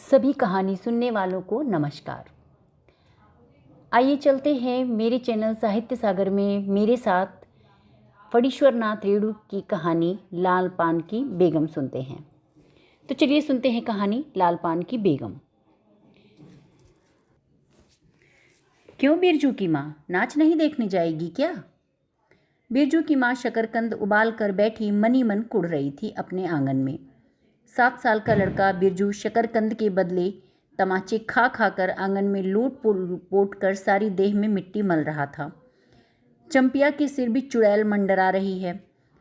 सभी कहानी सुनने वालों को नमस्कार। आइए चलते हैं मेरे चैनल साहित्य सागर में मेरे साथ फणीश्वर नाथ रेणु की कहानी लाल पान की बेगम सुनते हैं। तो चलिए सुनते हैं कहानी लाल पान की बेगम। क्यों बिरजू की माँ नाच नहीं देखने जाएगी क्या? बिरजू की माँ शकरकंद उबाल कर बैठी मनी मन कुढ़ रही थी अपने आंगन में। 7 साल का लड़का बिरजू शकरकंद के बदले तमाचे खा खा कर आंगन में लूट पोट कर सारी देह में मिट्टी मल रहा था। चंपिया के सिर भी चुड़ैल मंडरा रही है।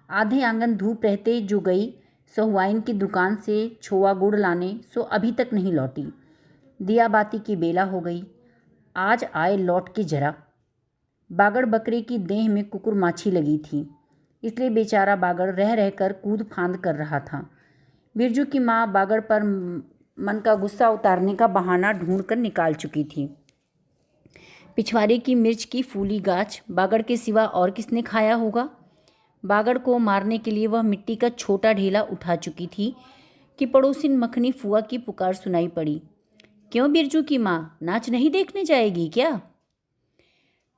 आधे आंगन धूप रहते जो गई सहुआइन की दुकान से छोआ गुड़ लाने, सो अभी तक नहीं लौटी। दिया बाती की बेला हो गई, आज आए लौट के जरा। बागड़ बकरे की देह में कुकुर माछी लगी थी, इसलिए बेचारा बागड़ रह रहकर कूद फांद कर रहा था। बिरजू की माँ बागड़ पर मन का गुस्सा उतारने का बहाना ढूंढकर निकाल चुकी थी। पिछवाड़े की मिर्च की फूली गाछ बागड़ के सिवा और किसने खाया होगा? बागड़ को मारने के लिए वह मिट्टी का छोटा ढेला उठा चुकी थी कि पड़ोसिन मखनी फुआ की पुकार सुनाई पड़ी। क्यों बिरजू की माँ नाच नहीं देखने जाएगी क्या?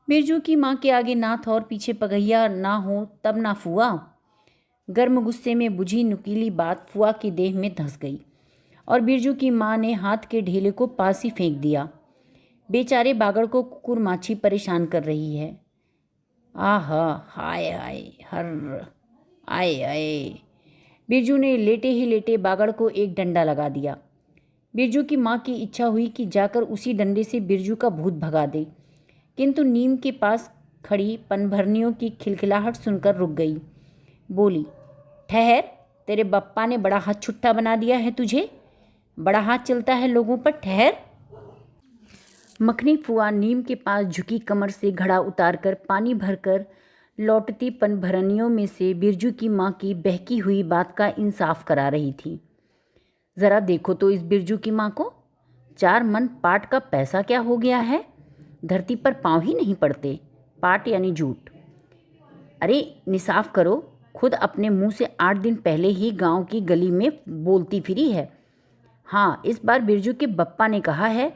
बिरजू की माँ के आगे नाथ और पीछे पगहिया ना हो तब ना फुआ। गर्म गुस्से में बुझी नुकीली बात फुआ की देह में धंस गई और बिरजू की माँ ने हाथ के ढेले को पास ही फेंक दिया। बेचारे बागड़ को कुकुर माछी परेशान कर रही है। आहा, हाय हाय, हर आए आए। बिरजू ने लेटे ही लेटे बागड़ को एक डंडा लगा दिया। बिरजू की माँ की इच्छा हुई कि जाकर उसी डंडे से बिरजू का भूत भगा दे, किंतु नीम के पास खड़ी पनभरनियों की खिलखिलाहट सुनकर रुक गई। बोली, ठहर, तेरे बप्पा ने बड़ा हाथ छुट्टा बना दिया है तुझे। बड़ा हाथ चलता है लोगों पर, ठहर। मखनी फुआ नीम के पास झुकी कमर से घड़ा उतारकर पानी भरकर लौटती पनभरनियों में से बिरजू की माँ की बहकी हुई बात का इंसाफ करा रही थी। ज़रा देखो तो इस बिरजू की माँ को, 4 मन पाट का पैसा क्या हो गया है? धरती पर पाँव ही नहीं पड़ते। पाट यानी झूठ। अरे निसाफ करो, खुद अपने मुंह से 8 दिन पहले ही गांव की गली में बोलती फिरी है। हाँ, इस बार बिरजू के बप्पा ने कहा है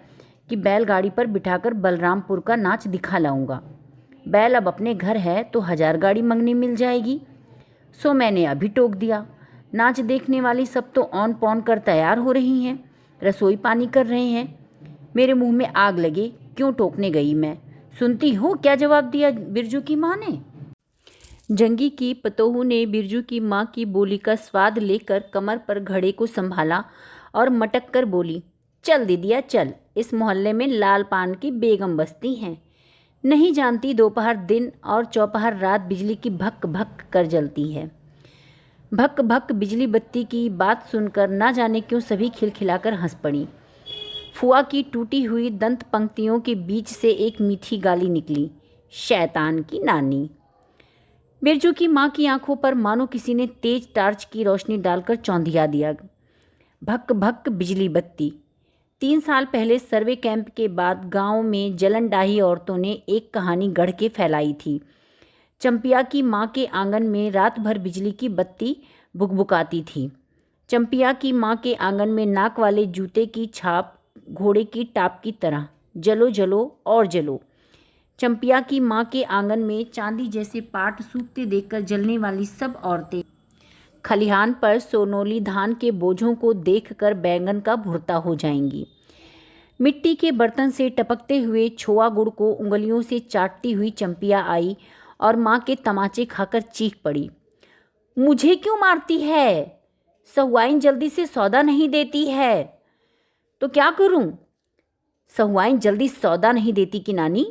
कि बैलगाड़ी पर बिठाकर बलरामपुर का नाच दिखा लाऊंगा। बैल अब अपने घर है तो 1000 गाड़ी मंगनी मिल जाएगी। सो मैंने अभी टोक दिया। नाच देखने वाली सब तो औन पौन कर तैयार हो रही हैं, रसोई पानी कर रहे हैं। मेरे मुंह में आग लगे, क्यों टोकने गई मैं? सुनती हो क्या जवाब दिया बिरजू की माँ ने? जंगी की पतोहू ने बिरजू की माँ की बोली का स्वाद लेकर कमर पर घड़े को संभाला और मटक कर बोली, चल दीदिया चल, इस मोहल्ले में लाल पान की बेगम बसती हैं। नहीं जानती दोपहर दिन और चौपहर रात बिजली की भक भक कर जलती है। भक भक बिजली बत्ती की बात सुनकर ना जाने क्यों सभी खिलखिलाकर हंस पड़ी। फुआ की टूटी हुई दंत पंक्तियों के बीच से एक मीठी गाली निकली, शैतान की नानी। बिरजू की माँ की आंखों पर मानो किसी ने तेज टार्च की रोशनी डालकर चौंधिया दिया। भक भक बिजली बत्ती। 3 साल पहले सर्वे कैंप के बाद गांव में जलन डाही औरतों ने एक कहानी गढ़ के फैलाई थी। चंपिया की माँ के आंगन में रात भर बिजली की बत्ती बुकबुकाती थी। चंपिया की माँ के आंगन में नाक वाले जूते की छाप घोड़े की टाप की तरह जलो जलो और जलो। चंपिया की माँ के आंगन में चांदी जैसे पाट सूखते देखकर जलने वाली सब औरतें खलिहान पर सोनोली धान के बोझों को देखकर बैंगन का भुर्ता हो जाएंगी। मिट्टी के बर्तन से टपकते हुए छोआ गुड़ को उंगलियों से चाटती हुई चंपिया आई और माँ के तमाचे खाकर चीख पड़ी, मुझे क्यों मारती है? सहुआइन जल्दी से सौदा नहीं देती है तो क्या करूं? सहुआइन जल्दी सौदा नहीं देती कि नानी?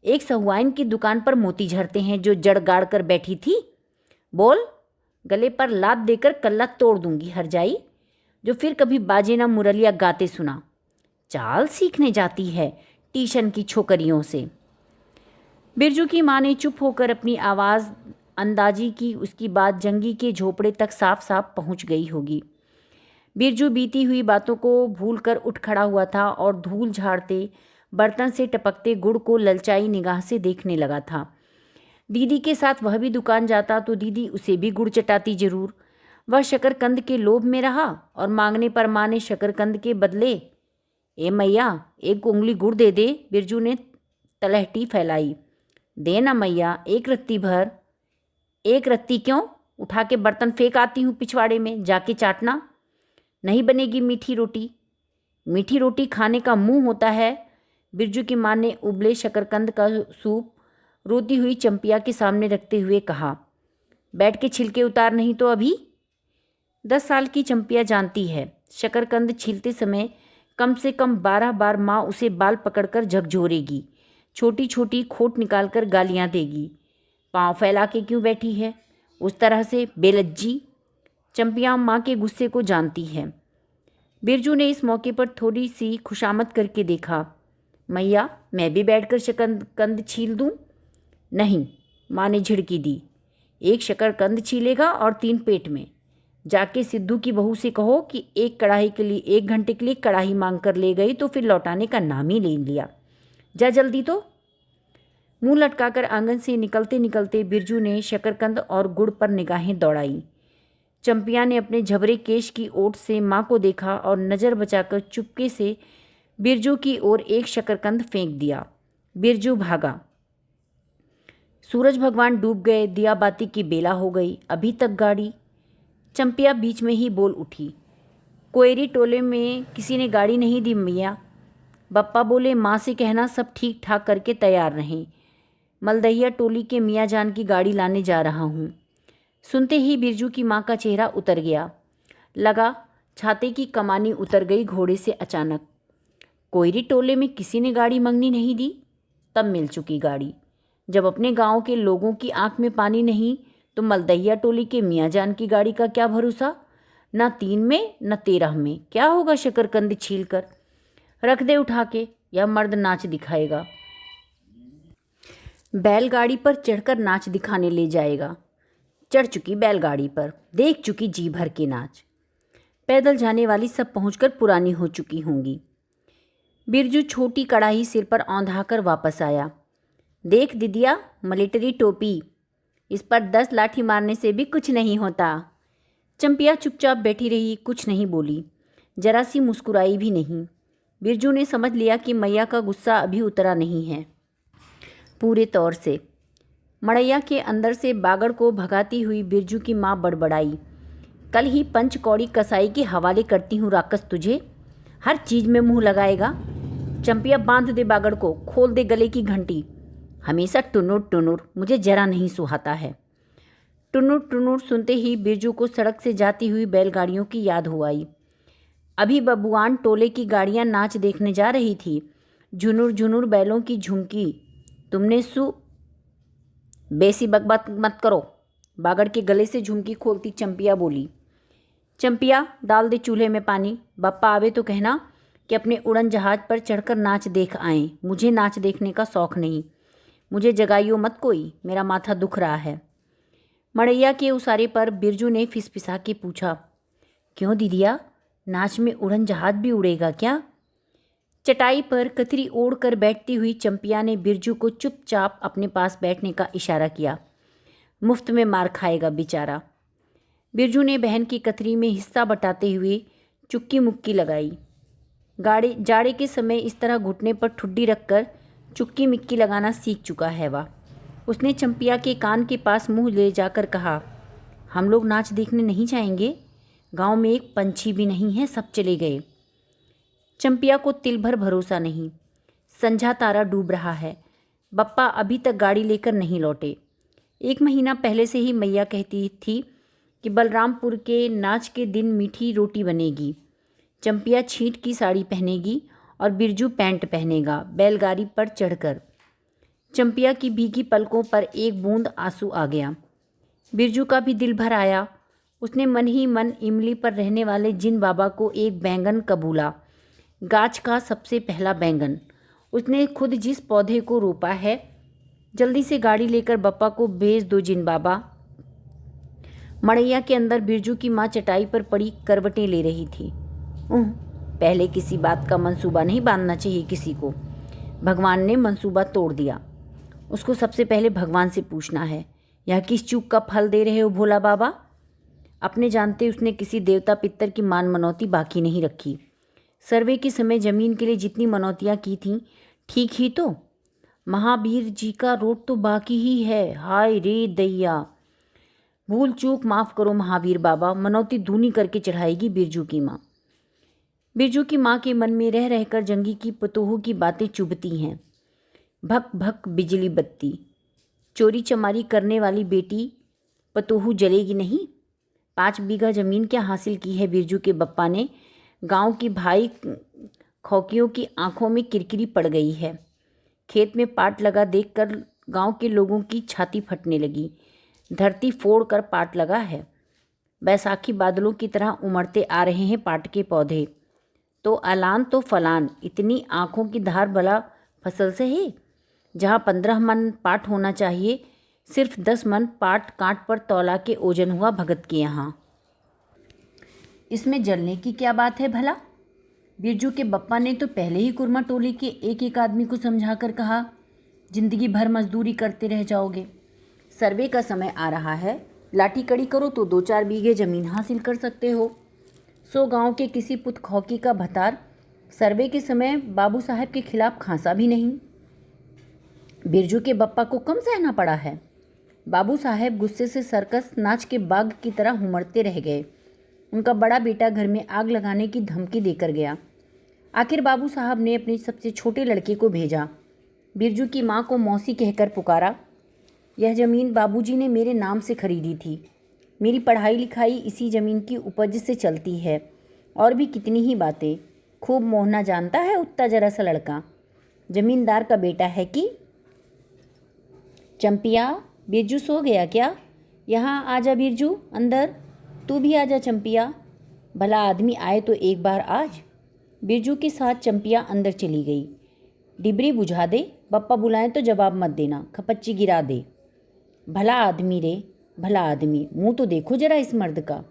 एक सहुआइन की दुकान पर मोती झरते हैं जो जड़ गाड़ कर बैठी थी। बोल, गले पर लात देकर कल्ला तोड़ दूंगी हरजाई, जो फिर कभी बाजे ना मुरलिया गाते सुना। चाल सीखने जाती है ट्यूशन की छोकरियों से। बिरजू की माँ ने चुप होकर अपनी आवाज़ अंदाजी की। उसकी बात जंगी के झोपड़े तक साफ साफ पहुँच गई होगी। बिरजू बीती हुई बातों को भूलकर उठ खड़ा हुआ था और धूल झाड़ते बर्तन से टपकते गुड़ को ललचाई निगाह से देखने लगा था। दीदी के साथ वह भी दुकान जाता तो दीदी उसे भी गुड़ चटाती जरूर। वह शकरकंद के लोभ में रहा और मांगने पर माँ ने शकरकंद के बदले ए मैया, एक उंगली गुड़ दे दे। बिरजू ने तलहटी फैलाई। दे ना मैया, एक रत्ती भर। एक रत्ती क्यों? उठा के बर्तन फेंक आती हूँ पिछवाड़े में, जाके चाटना। नहीं बनेगी मीठी रोटी। मीठी रोटी खाने का मुंह होता है। बिरजू की माँ ने उबले शकरकंद का सूप रोती हुई चंपिया के सामने रखते हुए कहा। बैठ के छिलके उतार, नहीं तो अभी। 10 साल की चंपिया जानती है, शकरकंद छीलते समय कम से कम 12 बार माँ उसे बाल पकड़कर झकझोरेगी, छोटी छोटी खोट निकालकर गालियाँ देगी। पाँव फैला के क्यों बैठी है उस तरह से, बेलज्जी। चंपिया माँ के गुस्से को जानती है। बिरजू ने इस मौके पर थोड़ी सी खुशामद करके देखा। मैया, मैं भी बैठकर शकरकंद छील दूँ? नहीं, माँ ने झिड़की दी। एक शकरकंद छीलेगा और 3 पेट में। जाके सिद्धू की बहू से कहो कि एक कढ़ाई के लिए 1 घंटे के लिए कढ़ाई मांग कर ले गई तो फिर लौटाने का नाम ही ले लिया। जा जल्दी। तो मुंह लटकाकर आंगन से निकलते निकलते बिरजू ने शकरकंद और गुड़ पर निगाहें दौड़ाई। चंपिया ने अपने झबरे केश की ओट से माँ को देखा और नज़र बचाकर चुपके से बिरजू की ओर एक शकरकंद फेंक दिया। बिरजू भागा। सूरज भगवान डूब गए, दिया बाती की बेला हो गई। अभी तक गाड़ी। चंपिया बीच में ही बोल उठी। कोयरी टोले में किसी ने गाड़ी नहीं दी मैया। बप्पा बोले माँ से कहना सब ठीक ठाक करके तैयार रहें। मलदहिया टोली के मियाँ जान की गाड़ी लाने जा रहा हूँ। सुनते ही बिरजू की माँ का चेहरा उतर गया। लगा छाते की कमानी उतर गई घोड़े से अचानक। कोयरी टोले में किसी ने गाड़ी मंगनी नहीं दी, तब मिल चुकी गाड़ी। जब अपने गांव के लोगों की आंख में पानी नहीं तो मलदहिया टोली के मियाँ जान की गाड़ी का क्या भरोसा। न 3 में न 13 में क्या होगा शकरकंद छील कर। रख दे उठा के, यह मर्द नाच दिखाएगा। बैलगाड़ी पर चढ़कर नाच दिखाने ले जाएगा। चढ़ चुकी बैलगाड़ी पर, देख चुकी जी भर के नाच। पैदल जाने वाली सब पहुंचकर पुरानी हो चुकी होंगी। बिरजू छोटी कढ़ाई सिर पर औंधाकर वापस आया। देख दिदिया, मिलिट्री टोपी, इस पर 10 लाठी मारने से भी कुछ नहीं होता। चंपिया चुपचाप बैठी रही, कुछ नहीं बोली, जरा सी मुस्कुराई भी नहीं। बिरजू ने समझ लिया कि मैया का गुस्सा अभी उतरा नहीं है पूरे तौर से। मड़ैया के अंदर से बागड़ को भगाती हुई बिरजू की माँ बड़बड़ाई। कल ही पंचकौड़ी कसाई के हवाले करती हूँ राकस तुझे, हर चीज़ में मुंह लगाएगा। चंपिया बांध दे बागड़ को, खोल दे गले की घंटी। हमेशा टुनुर टुनुर, मुझे जरा नहीं सुहाता है। टुनुर टुनुर सुनते ही बिरजू को सड़क से जाती हुई बैलगाड़ियों की याद हो आई। अभी बबुआन टोले की गाड़ियाँ नाच देखने जा रही थी। झुनुर झुनुर बैलों की झुमकी। तुमने बेसी बकबक मत करो, बागड़ के गले से झुमकी खोलती चंपिया बोली। चंपिया, डाल दे चूल्हे में पानी। बप्पा आवे तो कहना कि अपने उड़न जहाज पर चढ़कर नाच देख आएं। मुझे नाच देखने का शौक़ नहीं। मुझे जगाइयो मत कोई, मेरा माथा दुख रहा है। मड़ैया के उसारे पर बिरजू ने फिसफिसा के पूछा, क्यों दीदिया, नाच में उड़न जहाज भी उड़ेगा क्या? चटाई पर कतरी ओढ़ कर बैठती हुई चंपिया ने बिरजू को चुपचाप अपने पास बैठने का इशारा किया। मुफ्त में मार खाएगा बेचारा। बिरजू ने बहन की कतरी में हिस्सा बटाते हुए चुक्की मुक्की लगाई। जाड़े के समय इस तरह घुटने पर ठुड्डी रखकर चुक्की मिक्की लगाना सीख चुका है वह। उसने चंपिया के कान के पास मुंह ले जाकर कहा, हम लोग नाच देखने नहीं जाएंगे? गांव में एक पंछी भी नहीं है, सब चले गए। चंपिया को तिल भर भरोसा नहीं। संझा तारा डूब रहा है। बप्पा अभी तक गाड़ी लेकर नहीं लौटे। 1 महीना पहले से ही मैया कहती थी कि बलरामपुर के नाच के दिन मीठी रोटी बनेगी। चंपिया छींट की साड़ी पहनेगी और बिरजू पैंट पहनेगा बैलगाड़ी पर चढ़कर। चंपिया की भीगी पलकों पर एक बूंद आंसू आ गया। बिरजू का भी दिल भर आया। उसने मन ही मन इमली पर रहने वाले जिन बाबा को एक बैंगन कबूला, गाछ का सबसे पहला बैंगन। उसने खुद जिस पौधे को रोपा है। जल्दी से गाड़ी लेकर बप्पा को भेज दो जिन बाबा। मड़ैया के अंदर बिरजू की माँ चटाई पर पड़ी करवटें ले रही थी। पहले किसी बात का मंसूबा नहीं बांधना चाहिए किसी को। भगवान ने मंसूबा तोड़ दिया। उसको सबसे पहले भगवान से पूछना है, यह किस चूक का फल दे रहे हो भोला बाबा? अपने जानते उसने किसी देवता पितर की मान मनौती बाकी नहीं रखी। सर्वे के समय ज़मीन के लिए जितनी मनौतियाँ की थीं ठीक ही तो। महावीर जी का रोड तो बाकी ही है। हाय रे दैया, भूल चूक माफ़ करो महावीर बाबा, मनौती दूनी करके चढ़ाएगी बिरजू की माँ। बिरजू की माँ के मन में रह रहकर जंगी की पतोहू की बातें चुभती हैं। भक भक बिजली बत्ती, चोरी चमारी करने वाली बेटी पतोहू जलेगी नहीं। 5 बीघा ज़मीन क्या हासिल की है बिरजू के बप्पा ने। गांव की भाई खौकियों की आंखों में किरकिरी पड़ गई है। खेत में पाट लगा देखकर गांव के लोगों की छाती फटने लगी। धरती फोड़ कर पाट लगा है। बैसाखी बादलों की तरह उमड़ते आ रहे हैं पाट के पौधे। तो अलान तो फलान, इतनी आंखों की धार भला फसल से है। जहाँ 15 मन पाट होना चाहिए, सिर्फ 10 मन पाट कांट पर तौला के ओजन हुआ भगत के यहाँ। इसमें जलने की क्या बात है भला। बिरजू के बप्पा ने तो पहले ही कुरमा टोली के एक एक आदमी को समझाकर कहा, जिंदगी भर मजदूरी करते रह जाओगे। सर्वे का समय आ रहा है, लाठी कड़ी करो तो 2-4 बीघे ज़मीन हासिल कर सकते हो। 100 गांव के किसी पुत खौकी का भतार सर्वे के समय बाबू साहब के खिलाफ खांसा भी नहीं। बिरजू के बप्पा को कम सहना पड़ा है। बाबू साहब गुस्से से सर्कस नाच के बाग की तरह हुमड़ते रह गए। उनका बड़ा बेटा घर में आग लगाने की धमकी देकर गया। आखिर बाबू साहब ने अपने सबसे छोटे लड़के को भेजा। बिरजू की माँ को मौसी कहकर पुकारा। यह ज़मीन बाबूजी ने मेरे नाम से खरीदी थी। मेरी पढ़ाई लिखाई इसी ज़मीन की उपज से चलती है। और भी कितनी ही बातें। खूब मोहना जानता है उतना जरा सा लड़का, जमींदार का बेटा है कि। चंपिया, बिरजू सो गया क्या? यहाँ आजा बिरजू, अंदर। तू भी आजा चंपिया, भला आदमी आए तो एक बार आज। बिरजू के साथ चंपिया अंदर चली गई। डिबरी बुझा दे, बप्पा बुलाएं तो जवाब मत देना, खपच्ची गिरा दे। भला आदमी रे, भला आदमी, मुंह तो देखो जरा इस मर्द का।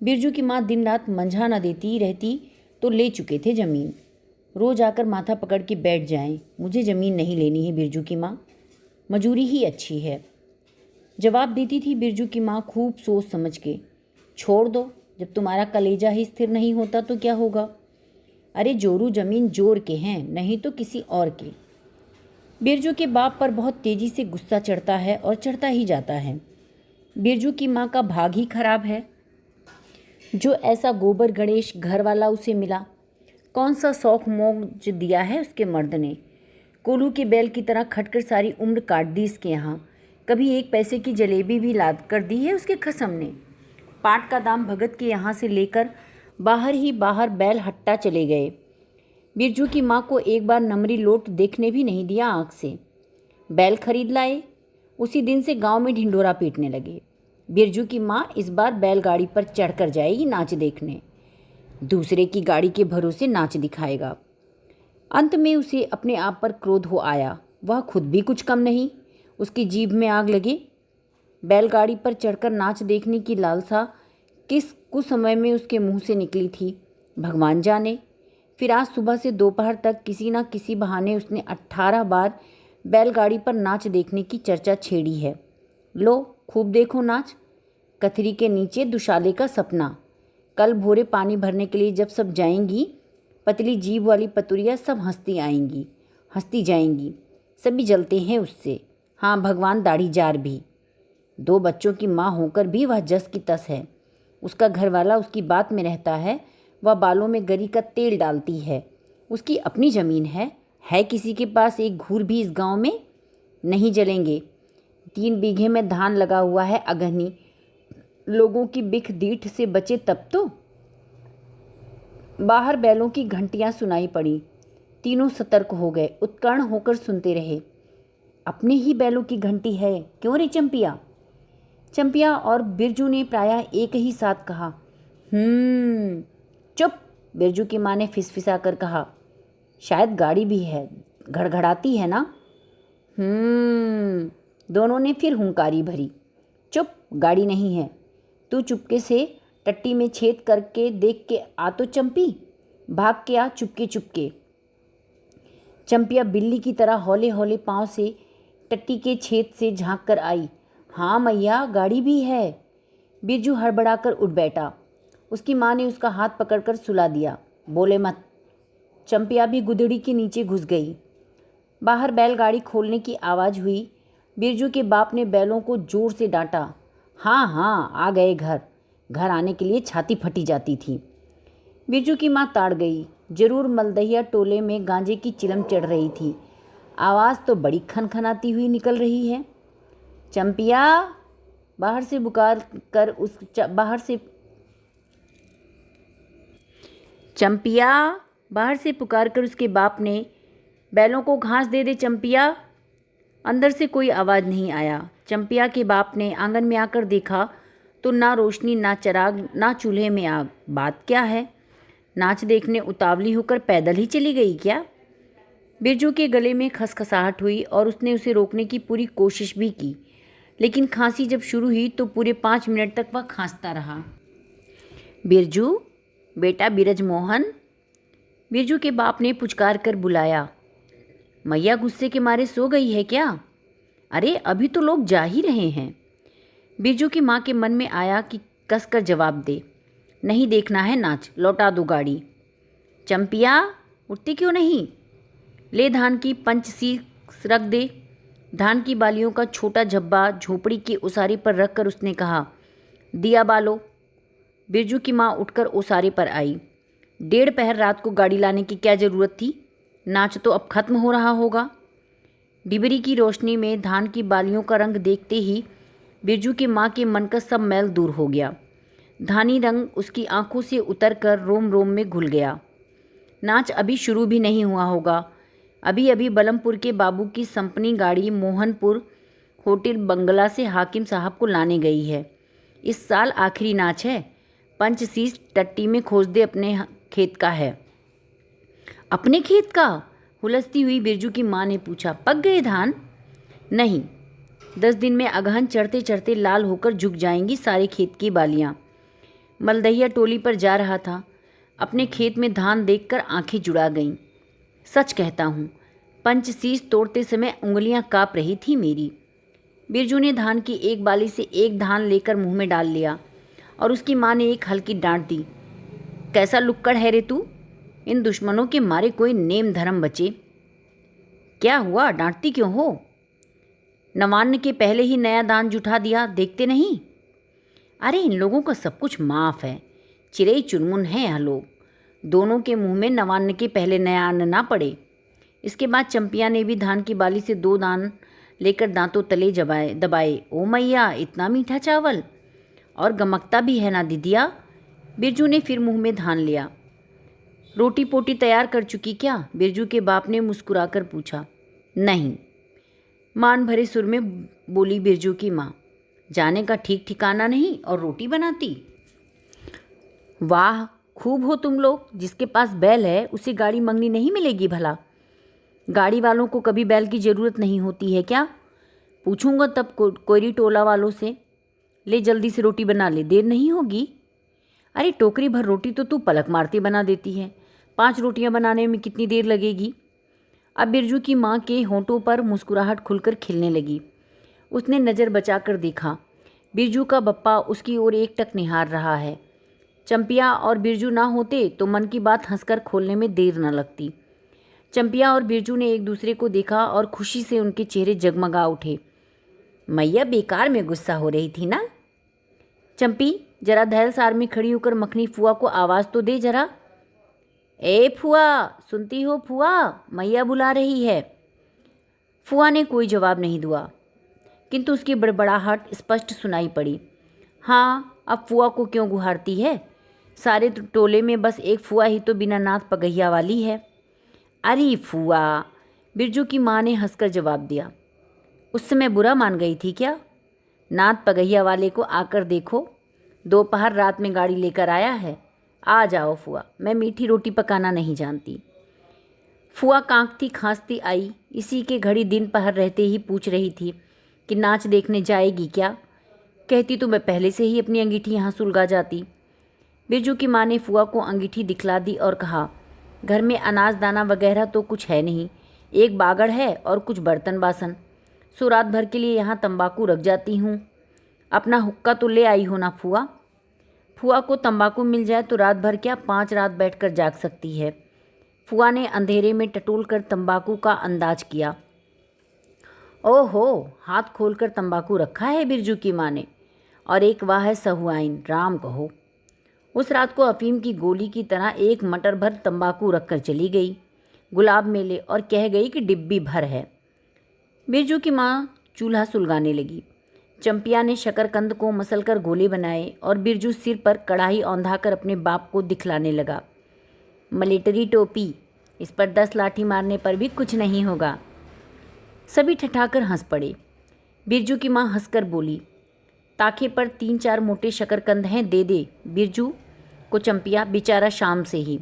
बिरजू की माँ दिन रात मंझा न देती रहती तो ले चुके थे ज़मीन। रोज़ आकर माथा पकड़ के बैठ जाएं, मुझे ज़मीन नहीं लेनी है बिरजू की माँ, मजूरी ही अच्छी है। जवाब देती थी बिरजू की माँ खूब सोच समझ के। छोड़ दो, जब तुम्हारा कलेजा ही स्थिर नहीं होता तो क्या होगा। अरे जोरू ज़मीन जोर के हैं, नहीं तो किसी और के। बिरजू के बाप पर बहुत तेज़ी से गुस्सा चढ़ता है और चढ़ता ही जाता है। बिरजू की माँ का भाग ही खराब है। जो ऐसा गोबर गणेश घर वाला उसे मिला। कौन सा शौक मोज दिया है उसके मर्द ने। कोल्हू के बैल की तरह खटकर सारी उम्र काट दी इसके यहाँ। कभी 1 पैसे की जलेबी भी लाद कर दी है उसके खसम ने। पाट का दाम भगत के यहाँ से लेकर बाहर ही बाहर बैल हट्टा चले गए। बिरजू की माँ को एक बार नमरी लोट देखने भी नहीं दिया आँख से। बैल खरीद लाए, उसी दिन से गांव में ढिंढोरा पीटने लगे। बिरजू की माँ इस बार बैलगाड़ी पर चढ़कर जाएगी नाच देखने। दूसरे की गाड़ी के भरोसे नाच दिखाएगा। अंत में उसे अपने आप पर क्रोध हो आया। वह खुद भी कुछ कम नहीं, उसकी जीभ में आग लगे। बैलगाड़ी पर चढ़कर नाच देखने की लालसा किस कुछ समय में उसके मुंह से निकली थी भगवान जाने। फिर आज सुबह से दोपहर तक किसी न किसी बहाने उसने 18 बार बैलगाड़ी पर नाच देखने की चर्चा छेड़ी है। लो खूब देखो नाच, कथरी के नीचे दुशाले का सपना। कल भोरे पानी भरने के लिए जब सब जाएंगी, पतली जीभ वाली पतुरिया सब हंसती आएंगी, हंसती जाएंगी। सभी जलते हैं उससे। हाँ, भगवान दाढ़ी जार भी। 2 बच्चों की माँ होकर भी वह जस की तस है। उसका घरवाला उसकी बात में रहता है। वह बालों में गरी का तेल डालती है। उसकी अपनी ज़मीन है किसी के पास एक घूर भी इस गांव में? नहीं जलेंगे। 3 बीघे में धान लगा हुआ है अगहनी। लोगों की बिख दीठ से बचे तब तो। बाहर बैलों की घंटियां सुनाई पड़ी। तीनों सतर्क हो गए, उत्कर्ण होकर सुनते रहे। अपने ही बैलों की घंटी है क्यों रे चंपिया? चंपिया और बिरजू ने प्रायः एक ही साथ कहा, चुप। बिरजू की माँ ने फिसफिसा कर कहा, शायद गाड़ी भी है, घड़घड़ाती है ना। दोनों ने फिर हुंकारी भरी। चुप, गाड़ी नहीं है। तू चुपके से टट्टी में छेद करके देख के आ तो चंपी, भाग के आ चुपके चुपके। चंपिया बिल्ली की तरह हौले हौले पाँव से टट्टी के छेद से झांक कर आई। हाँ मैया, गाड़ी भी है। बिरजू हड़बड़ाकर उठ बैठा। उसकी माँ ने उसका हाथ पकड़कर सुला दिया। बोले मत, चंपिया भी गुदड़ी के नीचे घुस गई। बाहर बैलगाड़ी खोलने की आवाज़ हुई। बिरजू के बाप ने बैलों को जोर से डांटा। हाँ हाँ, आ गए घर। घर आने के लिए छाती फटी जाती थी। बिरजू की माँ ताड़ गई। जरूर मलदहिया टोले में गांजे की चिलम चढ़ रही थी। आवाज़ तो बड़ी खनखनाती हुई निकल रही है। चंपिया, बाहर से पुकार कर उस बाहर से चंपिया बाहर से पुकार कर उसके बाप ने, बैलों को घास दे दे चंपिया। अंदर से कोई आवाज़ नहीं आया। चंपिया के बाप ने आंगन में आकर देखा तो ना रोशनी, ना चिराग, ना चूल्हे में आग। बात क्या है? नाच देखने उतावली होकर पैदल ही चली गई क्या? बिरजू के गले में खसखसाहट हुई और उसने उसे रोकने की पूरी कोशिश भी की, लेकिन खांसी जब शुरू हुई तो पूरे 5 मिनट तक वह खांसता रहा। बिरजू, बेटा बिरज मोहन, बिरजू के बाप ने पुचकार कर बुलाया। मैया गुस्से के मारे सो गई है क्या? अरे अभी तो लोग जा ही रहे हैं। बिरजू की माँ के मन में आया कि कसकर जवाब दे, नहीं देखना है नाच, लौटा दो गाड़ी। चंपिया, उठती क्यों नहीं? ले धान की पंचसी रख दे। धान की बालियों का छोटा झब्बा झोपड़ी की उसारी पर रखकर उसने कहा, दिया बालो। बिरजू की माँ उठकर उसारे पर आई। 1:30 पहर रात को गाड़ी लाने की क्या ज़रूरत थी? नाच तो अब खत्म हो रहा होगा। डिबरी की रोशनी में धान की बालियों का रंग देखते ही बिरजू की माँ के मन का सब मैल दूर हो गया। धानी रंग उसकी आंखों से उतरकर रोम रोम में घुल गया। नाच अभी शुरू भी नहीं हुआ होगा। अभी अभी बलमपुर के बाबू की संपनी गाड़ी मोहनपुर होटल बंगला से हाकिम साहब को लाने गई है। इस साल आखिरी नाच है। पंचसीस टट्टी में खोज दे, अपने खेत का है। अपने खेत का? हुलसती हुई बिरजू की माँ ने पूछा। पक गए धान? नहीं, 10 दिन में अगहन चढ़ते चढ़ते लाल होकर झुक जाएंगी सारे खेत की बालियाँ। मलदहिया टोली पर जा रहा था। अपने खेत में धान देखकर आंखें जुड़ा गईं। सच कहता हूँ, पंचसीस तोड़ते समय उंगलियां काँप रही थी मेरी। बिरजू ने धान की एक बाली से एक धान लेकर मुंह में डाल लिया और उसकी माँ ने एक हल्की डांट दी। कैसा लुक्कड़ है रे तू? इन दुश्मनों के मारे कोई नेम धर्म बचे। क्या हुआ, डांटती क्यों हो? नवान्न के पहले ही नया दान जुटा दिया, देखते नहीं? अरे इन लोगों का सब कुछ माफ़ है। चिरई चुनमुन है यह लोग। दोनों के मुंह में नवान्न के पहले नया अन्न ना पड़े। इसके बाद चंपिया ने भी धान की बाली से 2 दान लेकर दांतों तले दबाए। ओ मैया, इतना मीठा चावल! और गमकता भी है ना दीदिया। बिरजू ने फिर मुंह में धान लिया। रोटी पोटी तैयार कर चुकी क्या? बिरजू के बाप ने मुस्कुराकर पूछा। नहीं, मान भरे सुर में बोली बिरजू की माँ। जाने का ठीक ठिकाना नहीं और रोटी बनाती। वाह, खूब हो तुम लोग। जिसके पास बैल है उसे गाड़ी मंगनी नहीं मिलेगी भला? गाड़ी वालों को कभी बैल की ज़रूरत नहीं होती है क्या? पूछूंगा तब कोयरी टोला वालों से। ले जल्दी से रोटी बना ले, देर नहीं होगी। अरे टोकरी भर रोटी तो तू पलक मारती बना देती है। 5 रोटियां बनाने में कितनी देर लगेगी? अब बिरजू की माँ के होंठों पर मुस्कुराहट खुलकर खिलने लगी। उसने नज़र बचाकर देखा। बिरजू का बप्पा उसकी ओर एकटक निहार रहा है। चंपिया और बिरजू ना होते तो मन की बात हंसकर खोलने में देर न लगती। चंपिया और बिरजू ने एक दूसरे को देखा और खुशी से उनके चेहरे जगमगा उठे। मैया बेकार में गुस्सा हो रही थी ना? चंपी, जरा धैर्य सार में खड़ी होकर मखनी फुआ को आवाज़ तो दे जरा। ए फुआ, सुनती हो फुआ? मैया बुला रही है। फुआ ने कोई जवाब नहीं दिया, किंतु उसकी बड़बड़ाहट स्पष्ट सुनाई पड़ी। हाँ, अब फुआ को क्यों गुहारती है? सारे टोले में बस एक फुआ ही तो बिना नाथ पगहिया वाली है। अरे फुआ, बिरजू की माँ ने हंसकर जवाब दिया। उस समय बुरा मान गई थी क्या? नाथ पगहिया वाले को आकर देखो। दोपहर रात में गाड़ी लेकर आया है। आ जाओ फुआ, मैं मीठी रोटी पकाना नहीं जानती। फुआ कांकती खांसती आई। इसी के घड़ी दिन पहर रहते ही पूछ रही थी कि नाच देखने जाएगी क्या? कहती तो मैं पहले से ही अपनी अंगीठी यहाँ सुलगा जाती। बिरजू की माँ ने फुआ को अंगीठी दिखला दी और कहा, घर में अनाज दाना वगैरह तो कुछ है नहीं। एक बागड़ है और कुछ बर्तन बासन। सो रात भर के लिए यहाँ तंबाकू रख जाती हूँ। अपना हुक्का तो ले आई हो ना फुआ? फुआ को तंबाकू मिल जाए तो रात भर क्या 5 रात बैठकर जाग सकती है। फुआ ने अंधेरे में टटोल कर तंबाकू का अंदाज किया। ओहो, हाथ खोलकर तंबाकू रखा है बिरजू की माँ ने, और एक वाह है सहुआइन, राम कहो। उस रात को अफीम की गोली की तरह एक मटर भर तंबाकू रखकर चली गई गुलाब मेले, और कह गई कि डिब्बी भर है। बिरजू की माँ चूल्हा सुलगाने लगी। चंपिया ने शकरकंद को मसलकर गोले बनाए और बिरजू सिर पर कढ़ाई औंधाकर अपने बाप को दिखलाने लगा। मलेटरी टोपी, इस पर 10 लाठी मारने पर भी कुछ नहीं होगा। सभी ठठाकर हंस पड़े। बिरजू की माँ हंसकर बोली, ताखे पर 3-4 मोटे शकरकंद हैं, दे दे बिरजू को चंपिया, बेचारा शाम से ही।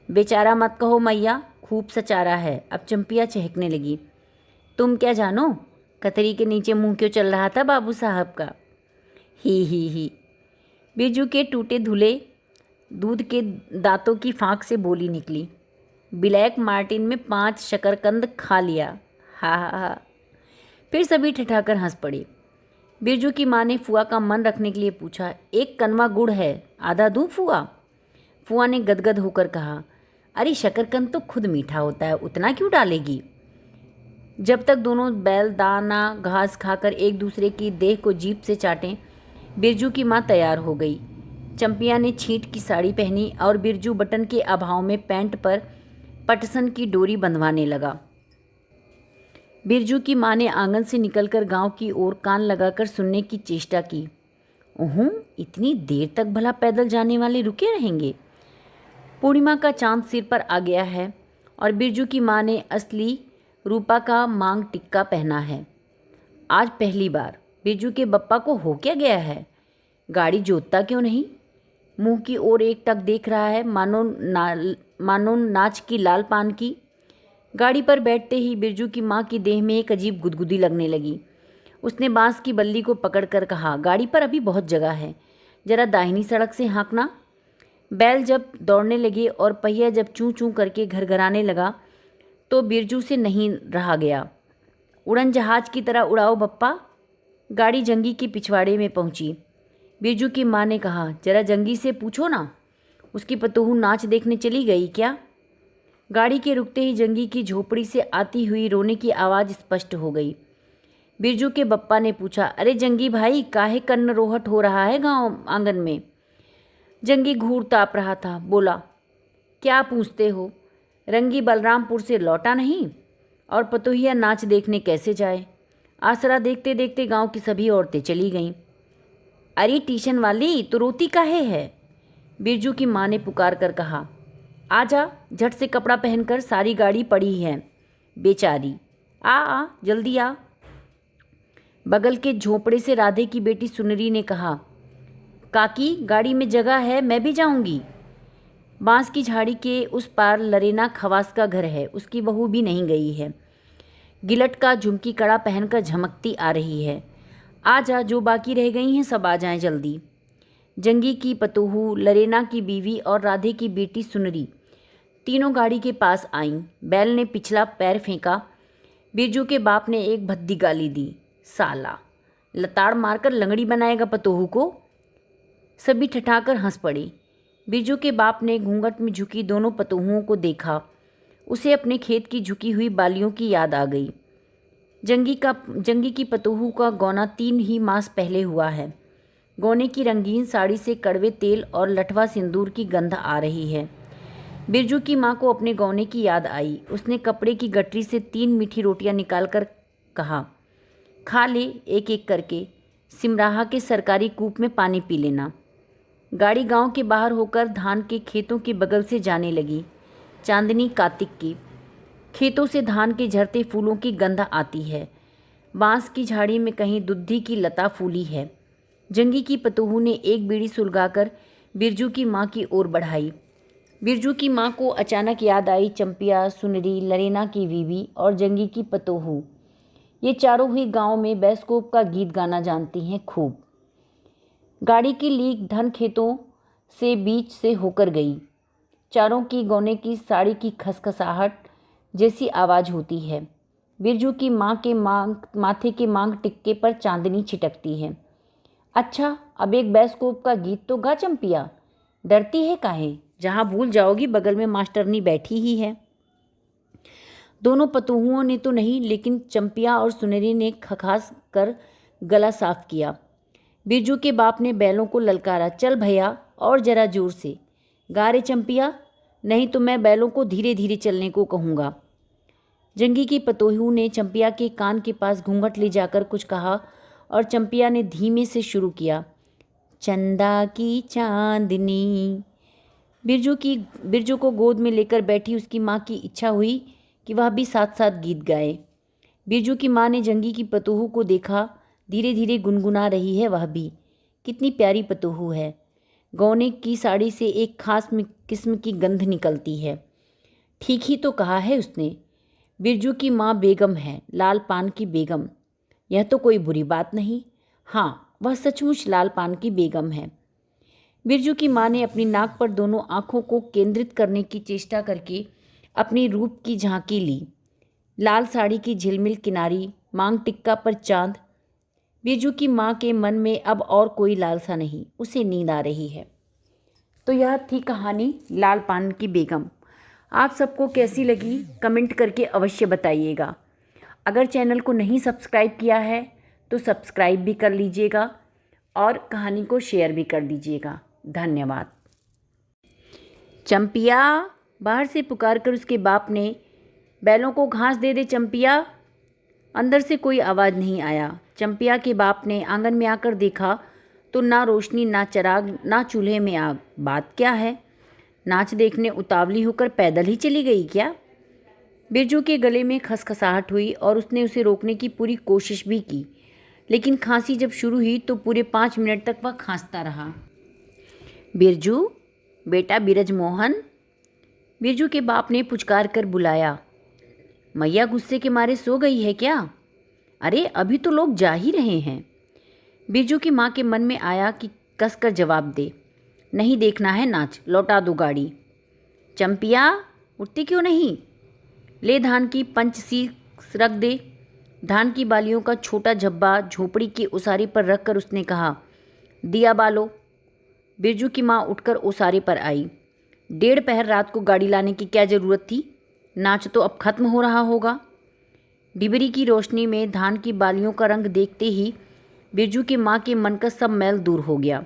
बेचारा मत कहो मैया, खूब सचारा है। अब चंपिया चहकने लगी। तुम क्या जानो, कतरी के नीचे मुंह क्यों चल रहा था बाबू साहब का। ही। बिरजू के टूटे धुले दूध के दांतों की फांक से बोली निकली, ब्लैक मार्टिन में 5 शकरकंद खा लिया। हा। फिर सभी ठठाकर हंस पड़े। बिरजू की माँ ने फुआ का मन रखने के लिए पूछा, एक कनवा गुड़ है, आधा दूँ फुआ? फुआ ने गदगद होकर कहा, अरे शकरकंद तो खुद मीठा होता है, उतना क्यों डालेगी। जब तक दोनों बैल दाना घास खाकर एक दूसरे की देह को जीभ से चाटें, बिरजू की माँ तैयार हो गई। चंपिया ने छींट की साड़ी पहनी और बिरजू बटन के अभाव में पैंट पर पटसन की डोरी बंधवाने लगा। बिरजू की माँ ने आंगन से निकलकर गांव की ओर कान लगाकर सुनने की चेष्टा की। ओह, इतनी देर तक भला पैदल जाने वाले रुके रहेंगे। पूर्णिमा का चांद सिर पर आ गया है और बिरजू की माँ ने असली रूपा का मांग टिक्का पहना है। आज पहली बार बिरजू के बप्पा को हो क्या गया है, गाड़ी जोतता क्यों नहीं? मुंह की ओर एक टक देख रहा है, मानो नाच की लाल पान की। गाड़ी पर बैठते ही बिरजू की माँ की देह में एक अजीब गुदगुदी लगने लगी। उसने बांस की बल्ली को पकड़कर कहा, गाड़ी पर अभी बहुत जगह है, जरा दाहिनी सड़क से हाँकना। बैल जब दौड़ने लगे और पहिया जब चूं चूं करके घरघराने लगा तो बिरजू से नहीं रहा गया। उड़न जहाज की तरह उड़ाओ बप्पा। गाड़ी जंगी के पिछवाड़े में पहुंची। बिरजू की माँ ने कहा, जरा जंगी से पूछो ना, उसकी पतोहू नाच देखने चली गई क्या? गाड़ी के रुकते ही जंगी की झोपड़ी से आती हुई रोने की आवाज़ स्पष्ट हो गई। बिरजू के बप्पा ने पूछा, अरे जंगी भाई, काहे कन्न रोहट हो रहा है गांव आंगन में? जंगी घूर ताप रहा था। बोला, क्या पूछते हो, रंगी बलरामपुर से लौटा नहीं और पतोहिया नाच देखने कैसे जाए? आसरा देखते देखते गांव की सभी औरतें चली गईं। अरे ट्यूशन वाली, तो रोती काहे है? बिरजू की माँ ने पुकार कर कहा, आजा, झट से कपड़ा पहनकर, सारी गाड़ी पड़ी है बेचारी। आ जल्दी आ। बगल के झोपड़े से राधे की बेटी सुनरी ने कहा, काकी गाड़ी में जगह है, मैं भी जाऊंगी। बांस की झाड़ी के उस पार लरेना खवास का घर है, उसकी बहू भी नहीं गई है। गिलट का झुमकी कड़ा पहनकर झमकती आ रही है। आ जा, जो बाकी रह गई हैं सब आ जाएं जल्दी। जंगी की पतोहू, लरेना की बीवी और राधे की बेटी सुनरी तीनों गाड़ी के पास आईं। बैल ने पिछला पैर फेंका। बिरजू के बाप ने एक भद्दी गाली दी, साला लताड़ मारकर लंगड़ी बनाएगा पतोहू को। सभी ठठाकर हंस पड़े। बिरजू के बाप ने घूंघट में झुकी दोनों पतोहुओं को देखा। उसे अपने खेत की झुकी हुई बालियों की याद आ गई। जंगी की पतोहू का गौना 3 ही मास पहले हुआ है। गौने की रंगीन साड़ी से कड़वे तेल और लठवा सिंदूर की गंध आ रही है। बिरजू की माँ को अपने गौने की याद आई। उसने कपड़े की गठरी से 3 मीठी रोटियां निकालकर कहा, खा ले एक एक करके, सिमराहा के सरकारी कूप में पानी पी लेना। गाड़ी गांव के बाहर होकर धान के खेतों के बगल से जाने लगी। चांदनी कार्तिक की, खेतों से धान के झरते फूलों की गंध आती है। बांस की झाड़ी में कहीं दुद्धि की लता फूली है। जंगी की पतोहू ने एक बीड़ी सुलगाकर बिरजू की माँ की ओर बढ़ाई। बिरजू की माँ को अचानक याद आई चंपिया, सुनरी, लरेना की बीवी और जंगी की पतोहू। ये चारों ही गांव में बैस्कोप का गीत गाना जानती हैं खूब। गाड़ी की लीक धन खेतों से बीच से होकर गई। चारों की गौने की साड़ी की खसखसाहट जैसी आवाज़ होती है। बिरजू की माँ के माथे के मांग टिक्के पर चांदनी छिटकती है। अच्छा, अब एक बैस्कोप का गीत तो गा चंपिया, डरती है काहे, जहाँ भूल जाओगी बगल में मास्टरनी बैठी ही है। दोनों पतोहुओं ने तो नहीं, लेकिन चंपिया और सुनहरी ने खखास कर गला साफ किया। बिरजू के बाप ने बैलों को ललकारा, चल भैया और जरा जोर से गा रे चंपिया, नहीं तो मैं बैलों को धीरे धीरे चलने को कहूँगा। जंगी की पतोहू ने चंपिया के कान के पास घूंघट ले जाकर कुछ कहा और चंपिया ने धीमे से शुरू किया, चंदा की चांदनी। बिरजू को गोद में लेकर बैठी उसकी माँ की इच्छा हुई कि वह भी साथ साथ गीत गाए। बिरजू की माँ ने जंगी की पतोहू को देखा, धीरे धीरे गुनगुना रही है वह भी। कितनी प्यारी पतोहू है। गौने की साड़ी से एक खास किस्म की गंध निकलती है। ठीक ही तो कहा है उसने। बिरजू की माँ बेगम है, लाल पान की बेगम। यह तो कोई बुरी बात नहीं। हाँ, वह सचमुच लाल पान की बेगम है। बिरजू की माँ ने अपनी नाक पर दोनों आँखों को केंद्रित करने की चेष्टा करके अपनी रूप की झांकी ली। लाल साड़ी की झिलमिल किनारी, मांग टिक्का पर चांद। बिरजू की माँ के मन में अब और कोई लालसा नहीं, उसे नींद आ रही है। तो यह थी कहानी लाल पान की बेगम। आप सबको कैसी लगी कमेंट करके अवश्य बताइएगा। अगर चैनल को नहीं सब्सक्राइब किया है तो सब्सक्राइब भी कर लीजिएगा और कहानी को शेयर भी कर दीजिएगा। धन्यवाद। चंपिया, बाहर से पुकार कर उसके बाप ने, बैलों को घास दे दे चंपिया। अंदर से कोई आवाज़ नहीं आया। चंपिया के बाप ने आंगन में आकर देखा तो ना रोशनी, ना चिराग, ना चूल्हे में आग। बात क्या है? नाच देखने उतावली होकर पैदल ही चली गई क्या? बिरजू के गले में खसखसाहट हुई और उसने उसे रोकने की पूरी कोशिश भी की, लेकिन खांसी जब शुरू हुई तो पूरे 5 मिनट तक वह खांसता रहा। बिरजू, बेटा बिरज मोहन, बिरजू के बाप ने पुचकार कर बुलाया। मैया गुस्से के मारे सो गई है क्या? अरे अभी तो लोग जा ही रहे हैं। बिरजू की माँ के मन में आया कि कसकर जवाब दे, नहीं देखना है नाच, लौटा दो गाड़ी। चंपिया, उठती क्यों नहीं? ले धान की पंचसी रख दे। धान की बालियों का छोटा झब्बा झोपड़ी की उसारी पर रखकर उसने कहा, दिया बालो। बिरजू की माँ उठकर उसारे पर आई। 1:30 पहर रात को गाड़ी लाने की क्या ज़रूरत थी? नाच तो अब खत्म हो रहा होगा। डिबरी की रोशनी में धान की बालियों का रंग देखते ही बिरजू की माँ के मन का सब मैल दूर हो गया।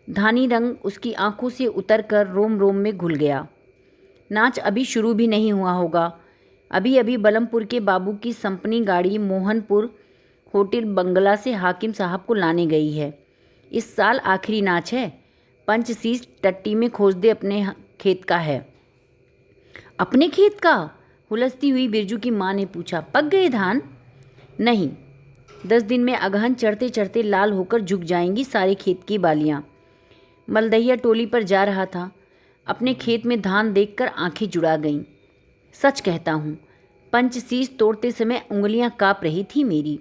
धानी रंग उसकी आंखों से उतरकर रोम रोम में घुल गया। नाच अभी शुरू भी नहीं हुआ होगा। अभी अभी बलमपुर के बाबू की संपनी गाड़ी मोहनपुर होटल बंगला से हाकिम साहब को लाने गई है। इस साल आखिरी नाच है। पंचसीस टट्टी में खोज दे, अपने खेत का है। अपने खेत का? हुलसती हुई बिरजू की माँ ने पूछा। पक गए धान? नहीं, 10 दिन में अगहन चढ़ते चढ़ते लाल होकर झुक जाएंगी सारे खेत की बालियाँ। मलदहिया टोली पर जा रहा था, अपने खेत में धान देखकर आंखें जुड़ा गईं। सच कहता हूँ, पंचसीस तोड़ते समय उंगलियां काँप रही थी मेरी।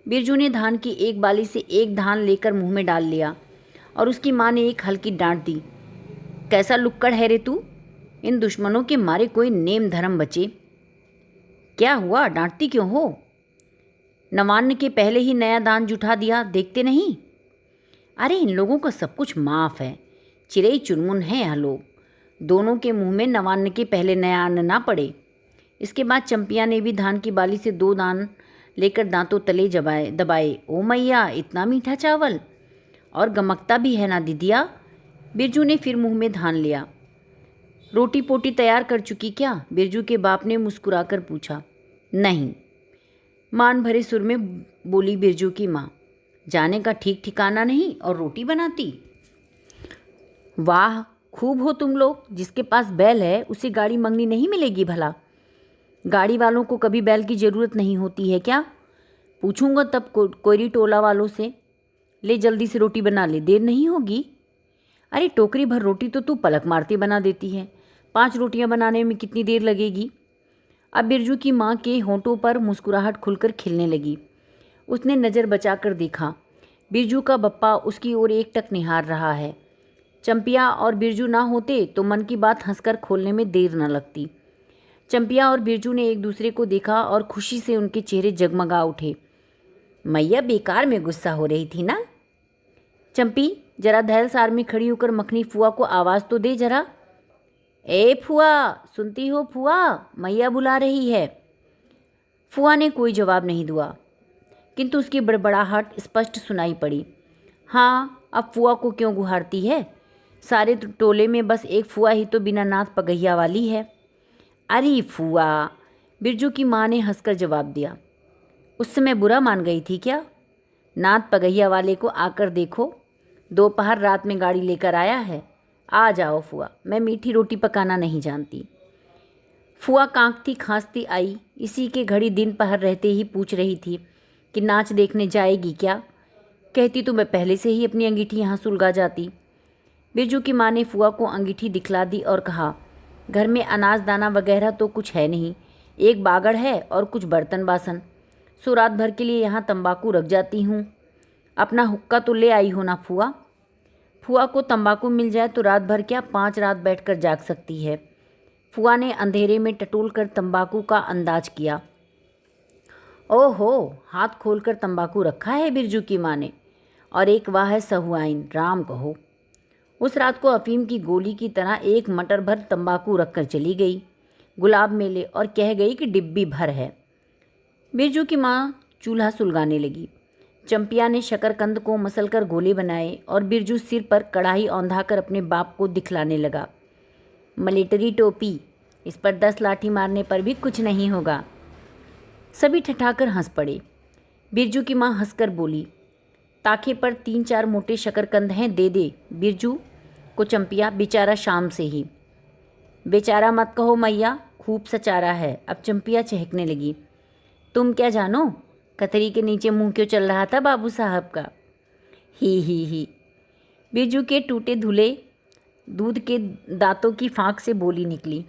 बिरजू ने धान की एक बाली से एक धान लेकर मुंह में डाल लिया और उसकी माँ ने एक हल्की डांट दी। कैसा लुक्कड़ है रे तू? इन दुश्मनों के मारे कोई नेम धर्म बचे। क्या हुआ, डांटती क्यों हो? नवान्न के पहले ही नया दान जुटा दिया, देखते नहीं? अरे इन लोगों का सब कुछ माफ़ है। चिरई चुनमुन है यह लोग। दोनों के मुंह में नवान्न के पहले नया अन्न ना पड़े। इसके बाद चंपिया ने भी धान की बाली से 2 दान लेकर दांतों तले दबाए। ओ मैया, इतना मीठा चावल! और गमकता भी है ना दीदिया। बिरजू ने फिर मुंह में धान लिया। रोटी पोटी तैयार कर चुकी क्या? बिरजू के बाप ने मुस्कुराकर पूछा। नहीं, मान भरे सुर में बोली बिरजू की माँ। जाने का ठीक ठिकाना नहीं और रोटी बनाती। वाह, खूब हो तुम लोग। जिसके पास बैल है उसे गाड़ी मंगनी नहीं मिलेगी भला? गाड़ी वालों को कभी बैल की ज़रूरत नहीं होती है क्या? पूछूंगा तब कोयरी टोला वालों से। ले जल्दी से रोटी बना ले, देर नहीं होगी। अरे टोकरी भर रोटी तो तू पलक मारती बना देती है। 5 रोटियां बनाने में कितनी देर लगेगी? अब बिरजू की माँ के होंठों पर मुस्कुराहट खुलकर खिलने लगी। उसने नज़र बचाकर देखा, बिरजू का बप्पा उसकी ओर एकटक निहार रहा है। चंपिया और बिरजू ना होते तो मन की बात हंसकर खोलने में देर न लगती। चंपिया और बिरजू ने एक दूसरे को देखा और खुशी से उनके चेहरे जगमगा उठे। मैया बेकार में गुस्सा हो रही थी ना? चंपी, जरा धैल सार में खड़ी होकर मखनी फुआ को आवाज़ तो दे जरा। ए फुआ, सुनती हो फुआ, मैया बुला रही है। फुआ ने कोई जवाब नहीं दिया, किंतु उसकी बड़बड़ाहट स्पष्ट सुनाई पड़ी। हाँ, अब फुआ को क्यों गुहारती है? सारे टोले में बस एक फुआ ही तो बिना नाथ पगहिया वाली है। अरे फुआ, बिरजू की माँ ने हंसकर जवाब दिया। उस समय बुरा मान गई थी क्या? नाथ पगहिया वाले को आकर देखो, दोपहर रात में गाड़ी लेकर आया है। आ जाओ फुआ, मैं मीठी रोटी पकाना नहीं जानती। फुआ कांकती खांसती आई। इसी के घड़ी दिन पहर रहते ही पूछ रही थी कि नाच देखने जाएगी क्या। कहती तो मैं पहले से ही अपनी अंगीठी यहाँ सुलगा जाती। बिरजू की माँ ने फुआ को अंगीठी दिखला दी और कहा, घर में अनाज दाना वगैरह तो कुछ है नहीं, एक बागड़ है और कुछ बर्तन बासन। सो रात भर के लिए यहाँ तंबाकू रख जाती हूँ। अपना हुक्का तो ले आई हो ना फुआ? फुआ को तंबाकू मिल जाए तो रात भर क्या 5 रात बैठकर जाग सकती है। फुआ ने अंधेरे में टटोल कर तंबाकू का अंदाज किया। ओहो, हाथ खोलकर तंबाकू रखा है बिरजू की माँ ने, और एक वाह है सहुआइन, राम कहो। उस रात को अफीम की गोली की तरह एक मटर भर तंबाकू रखकर चली गई गुलाब मेले, और कह गई कि डिब्बी भर है। बिरजू की माँ चूल्हा सुलगाने लगी। चंपिया ने शकरकंद को मसलकर गोले बनाए और बिरजू सिर पर कढ़ाई औंधाकर अपने बाप को दिखलाने लगा। मलेटरी टोपी, इस पर 10 लाठी मारने पर भी कुछ नहीं होगा। सभी ठठाकर हंस पड़े। बिरजू की माँ हंसकर बोली, ताखे पर 3-4 मोटे शकरकंद हैं, दे दे बिरजू को चंपिया, बेचारा शाम से ही। बेचारा मत कहो मैया, खूब सचारा है। अब चंपिया चहकने लगी। तुम क्या जानो, कतरी के नीचे मुंह क्यों चल रहा था बाबू साहब का। ही। बिरजू के टूटे धुले दूध के दांतों की फांक से बोली निकली।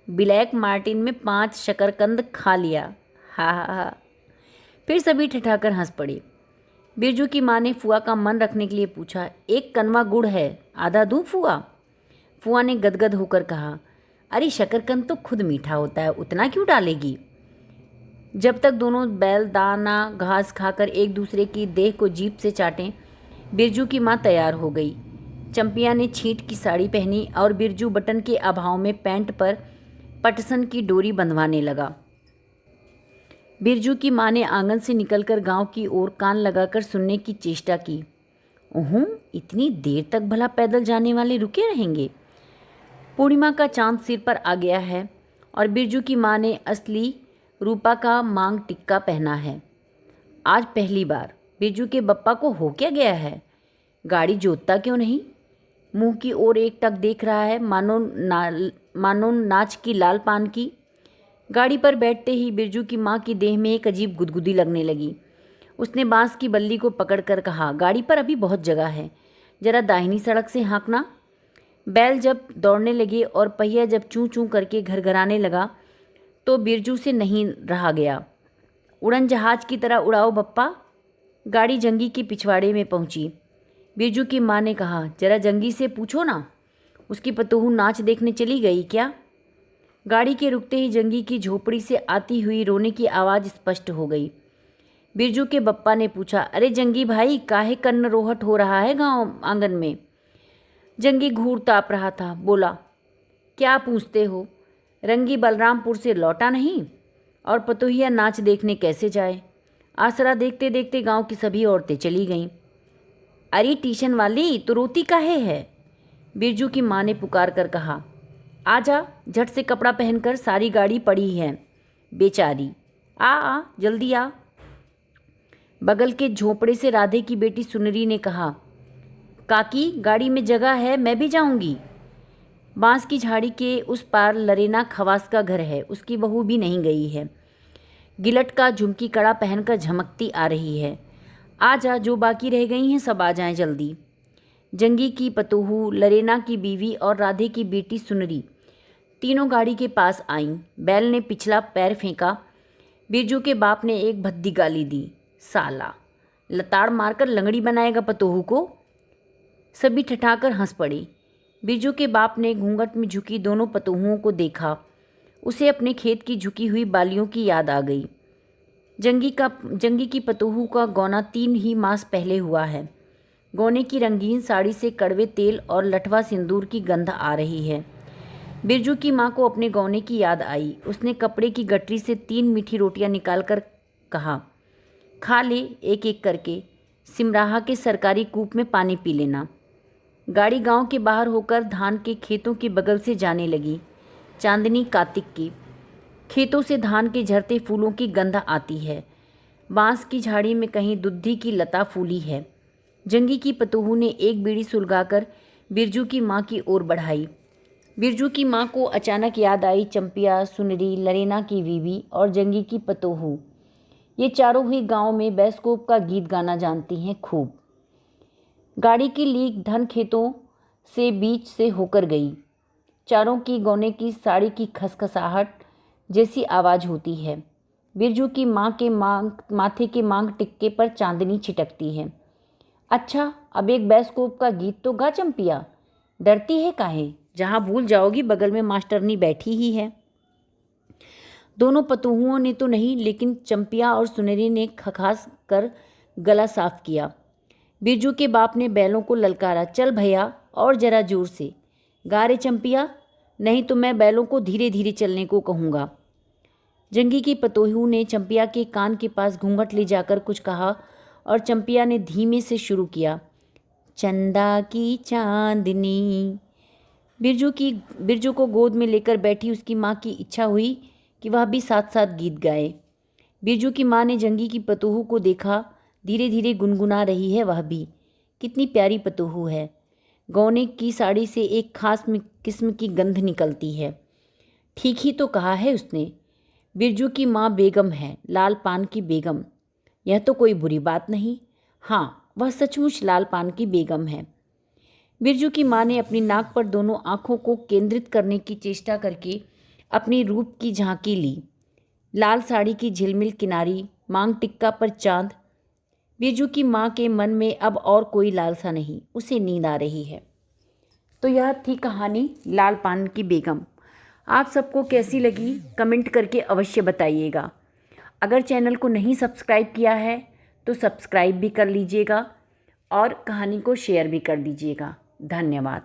ब्लैक मार्टिन में 5 शकरकंद खा लिया। हा। फिर सभी ठठाकर हंस पड़े। बिरजू की माँ ने फुआ का मन रखने के लिए पूछा, एक कनवा गुड़ है, आधा दूँ फुआ? फुआ ने गदगद होकर कहा, अरे शकरकंद तो खुद मीठा होता है, उतना क्यों डालेगी? जब तक दोनों बैल दाना घास खाकर एक दूसरे की देह को जीभ से चाटें, बिरजू की माँ तैयार हो गई। चंपिया ने छींट की साड़ी पहनी और बिरजू बटन के अभाव में पैंट पर पटसन की डोरी बंधवाने लगा। बिरजू की माँ ने आंगन से निकलकर गांव की ओर कान लगाकर सुनने की चेष्टा की। ओह, इतनी देर तक भला पैदल जाने वाले रुके रहेंगे? पूर्णिमा का चांद सिर पर आ गया है और बिरजू की माँ ने असली रूपा का मांग टिक्का पहना है। आज पहली बार बिरजू के बप्पा को हो क्या गया है? गाड़ी जोतता क्यों नहीं? मुंह की ओर एक टक देख रहा है, मानो नाच की लाल पान की। गाड़ी पर बैठते ही बिरजू की माँ की देह में एक अजीब गुदगुदी लगने लगी। उसने बांस की बल्ली को पकड़कर कहा, गाड़ी पर अभी बहुत जगह है, जरा दाहिनी सड़क से हाँकना। बैल जब दौड़ने लगे और पहिया जब चूं चूं करके घरघराने लगा तो बिरजू से नहीं रहा गया। उड़न जहाज की तरह उड़ाओ बप्पा। गाड़ी जंगी के पिछवाड़े में पहुंची। बिरजू की माँ ने कहा, जरा जंगी से पूछो ना, उसकी पतोहू नाच देखने चली गई क्या? गाड़ी के रुकते ही जंगी की झोपड़ी से आती हुई रोने की आवाज़ स्पष्ट हो गई। बिरजू के बप्पा ने पूछा, अरे जंगी भाई, काहे कन्न रोहट हो रहा है गांव आंगन में? जंगी घूर ताप रहा था। बोला, क्या पूछते हो? रंगी बलरामपुर से लौटा नहीं और पतोहिया नाच देखने कैसे जाए? आसरा देखते देखते गांव की सभी औरतें चली गईं। अरे ट्यूशन वाली, तो रोती काहे है? बिरजू की माँ ने पुकार कर कहा, आजा, झट से कपड़ा पहनकर, सारी गाड़ी पड़ी है बेचारी। आ जल्दी आ। बगल के झोपड़े से राधे की बेटी सुनरी ने कहा, काकी गाड़ी में जगह है, मैं भी जाऊंगी। बांस की झाड़ी के उस पार लरेना खवास का घर है, उसकी बहू भी नहीं गई है। गिलट का झुमकी कड़ा पहनकर झमकती आ रही है। आ जा, जो बाकी रह गई हैं सब आ जाएं जल्दी। जंगी की पतोहू, लरेना की बीवी और राधे की बेटी सुनरी तीनों गाड़ी के पास आईं। बैल ने पिछला पैर फेंका। बिरजू के बाप ने एक भद्दी गाली दी, साला लताड़ मारकर लंगड़ी बनाएगा पतोहू को। सभी ठठाकर हंस पड़े। बिरजू के बाप ने घूंघट में झुकी दोनों पतोहुओं को देखा। उसे अपने खेत की झुकी हुई बालियों की याद आ गई। जंगी की पतोहू का गौना 3 ही मास पहले हुआ है। गौने की रंगीन साड़ी से कड़वे तेल और लठवा सिंदूर की गंध आ रही है। बिरजू की माँ को अपने गौने की याद आई। उसने कपड़े की गठरी से 3 मीठी रोटियां निकालकर कहा, खा ले एक एक करके, सिमराहा के सरकारी कूप में पानी पी लेना। गाड़ी गांव के बाहर होकर धान के खेतों के बगल से जाने लगी। चांदनी कार्तिक की, खेतों से धान के झरते फूलों की गंध आती है। बांस की झाड़ी में कहीं दुद्धि की लता फूली है। जंगी की पतोहू ने एक बीड़ी सुलगाकर बिरजू की माँ की ओर बढ़ाई। बिरजू की माँ को अचानक याद आई चंपिया, सुनरी, लरेना की बीवी और जंगी की पतोहू। ये चारों ही गांव में बैस्कोप का गीत गाना जानती हैं खूब। गाड़ी की लीक धन खेतों से बीच से होकर गई। चारों की गौने की साड़ी की खसखसाहट जैसी आवाज़ होती है। बिरजू की माँ के माथे के मांग टिक्के पर चांदनी छिटकती है। अच्छा, अब एक बैस्कोप का गीत तो गा चंपिया, डरती है काहे, जहाँ भूल जाओगी बगल में मास्टरनी बैठी ही है। दोनों पतोहुओं ने तो नहीं, लेकिन चंपिया और सुनहरी ने खखास कर गला साफ किया। बिरजू के बाप ने बैलों को ललकारा, चल भैया और जरा जोर से गा रे चंपिया, नहीं तो मैं बैलों को धीरे धीरे चलने को कहूँगा। जंगी की पतोहू ने चंपिया के कान के पास घूंघट ले जाकर कुछ कहा और चंपिया ने धीमे से शुरू किया, चंदा की चांदनी। बिरजू को गोद में लेकर बैठी उसकी माँ की इच्छा हुई कि वह भी साथ साथ गीत गाए। बिरजू की माँ ने जंगी की पतोहू को देखा, धीरे धीरे गुनगुना रही है वह भी। कितनी प्यारी पतोहू है। गौने की साड़ी से एक खास किस्म की गंध निकलती है। ठीक ही तो कहा है उसने, बिरजू की माँ बेगम है, लाल पान की बेगम। यह तो कोई बुरी बात नहीं। हाँ, वह सचमुच लाल पान की बेगम है। बिरजू की माँ ने अपनी नाक पर दोनों आँखों को केंद्रित करने की चेष्टा करके अपनी रूप की झांकी ली। लाल साड़ी की झिलमिल किनारी, मांग टिक्का पर चांद। बिरजू की माँ के मन में अब और कोई लालसा नहीं, उसे नींद आ रही है। तो यह थी कहानी लाल पान की बेगम। आप सबको कैसी लगी कमेंट करके अवश्य बताइएगा। अगर चैनल को नहीं सब्सक्राइब किया है तो सब्सक्राइब भी कर लीजिएगा और कहानी को शेयर भी कर दीजिएगा। धन्यवाद।